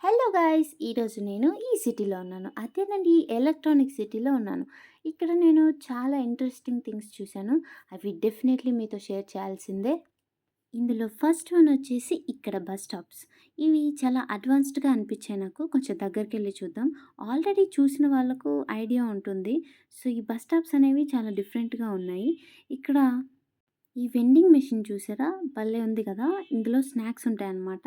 Hello guys! ఈరోజు నేను ఈ సిటీలో ఉన్నాను. అదేనండి ఎలక్ట్రానిక్ సిటీలో ఉన్నాను. ఇక్కడ నేను చాలా ఇంట్రెస్టింగ్ థింగ్స్ చూశాను. అవి డెఫినెట్‌లీ మీతో షేర్ చేయాల్సిందే. ఇందులో ఫస్ట్ వన్ వచ్చేసి ఇక్కడ బస్ స్టాప్స్. ఇవి చాలా అడ్వాన్స్డ్‌గా అనిపించాయి నాకు. కొంచెం దగ్గరికెళ్ళి చూద్దాం. ఆల్రెడీ చూసిన వాళ్ళకు ఐడియా ఉంటుంది. సో, ఈ బస్ స్టాప్స్ అనేవి చాలా డిఫరెంట్‌గా ఉన్నాయి. ఇక్కడ ఈ వెండింగ్ మెషిన్ చూసారా? భలే ఉంది కదా! ఇందులో స్నాక్స్ ఉంటాయన్నమాట.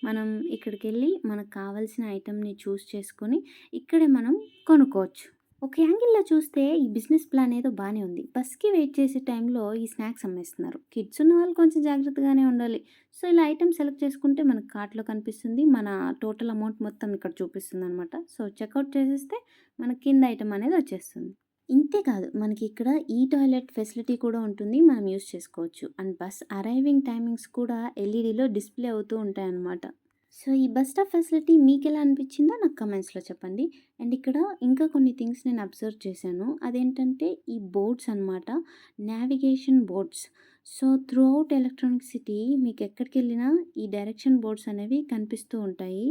మనం ఇక్కడికెళ్ళి మనకు కావాల్సిన ఐటెమ్‌ని చూస్ చేసుకొని, ఇక్కడే మనం కొనుక్కోవచ్చు. ఒక యాంగిల్‌లో చూస్తే ఈ బిజినెస్ ప్లాన్ ఏదో బానే ఉంది. బస్‌కి వెయిట్ చేసే టైంలో ఈ స్నాక్స్ అమ్మేస్తున్నారు. కిడ్స్ ఉన్నవాళ్ళు కొంచెం జాగ్రత్తగానే ఉండాలి. సో, ఇలా ఐటెమ్ సెలెక్ట్ చేసుకుంటే మనకు కార్ట్‌లో కనిపిస్తుంది. మన టోటల్ అమౌంట్ మొత్తం ఇక్కడ చూపిస్తుందనమాట. సో, చెకౌట్ చేసేస్తే మనకి కింద ఐటెమ్ అనేది వచ్చేస్తుంది. ఇంతే కాదు. మనకిక్కడ ఈ టాయిలెట్ ఫెసిలిటీ కూడా ఉంటుంది. మనం యూజ్ చేసుకోవచ్చు. అండ్ బస్ అరైవింగ్ టైమింగ్స్ కూడా ఎల్ఈడీలో డిస్‌ప్లే అవుతూ ఉంటాయన్నమాట. సో, ఈ బస్ స్టాప్ ఫెసిలిటీ మీకెలా అనిపిచ్చిందో నాకు కమెంట్స్‌లో చెప్పండి. అండ్ ఇక్కడ ఇంకా కొన్ని థింగ్స్ నేను అబ్జర్వ్ చేశాను. అదేంటంటే ఈ బోర్డ్స్ అనమాట. Navigation boards. So, throughout Electronic City మీకెక్కడికెళ్ళినా ఈ డైరెక్షన్ బోర్డ్స్ అనేవి కనిపిస్తూ ఉంటాయి.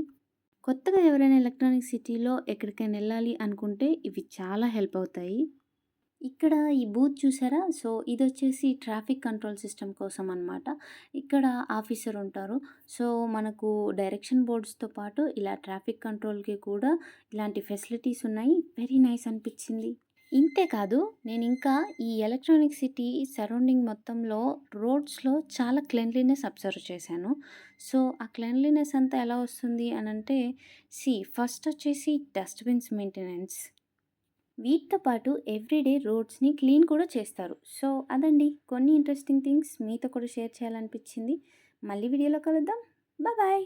కొత్తగా ఎవరైనా ఎలక్ట్రానిక్ సిటీలో ఎక్కడికైనా ఎళ్ళాలి అనుకుంటే ఇవి చాలా హెల్ప్ అవుతాయి. ఇక్కడ ఈ బూత్ చూసారా? సో, ఇదొచ్చేసి ట్రాఫిక్ కంట్రోల్ సిస్టమ్ కోసం అనమాట. ఇక్కడ ఆఫీసర్ ఉంటారు. సో, మనకు డైరెక్షన్ బోర్డ్స్‌తో పాటు ఇలా ట్రాఫిక్ కంట్రోల్‌కి కూడా ఇలాంటి ఫెసిలిటీస్ ఉన్నాయి. వెరీ నైస్ అనిపిచ్చింది. ఇంతే కాదు, నేనింకా ఈ ఎలక్ట్రానిక్ సిటీ సరౌండింగ్ మొత్తంలో రోడ్స్‌లో చాలా క్లెన్లీనెస్ అబ్జర్వ్ చేశాను. సో, ఆ క్లెన్లీనెస్ అంతా ఎలా వస్తుంది అనంటే, ఫస్ట్ వచ్చేసి డస్ట్‌బిన్స్ మెయింటెనెన్స్. వీటితో పాటు ఎవ్రీడే రోడ్స్‌ని క్లీన్ కూడా చేస్తారు. సో, అదండి కొన్ని ఇంట్రెస్టింగ్ థింగ్స్ మీతో కూడా షేర్ చేయాలనిపించింది. మళ్ళీ వీడియోలో కలుద్దాం. బాయ్.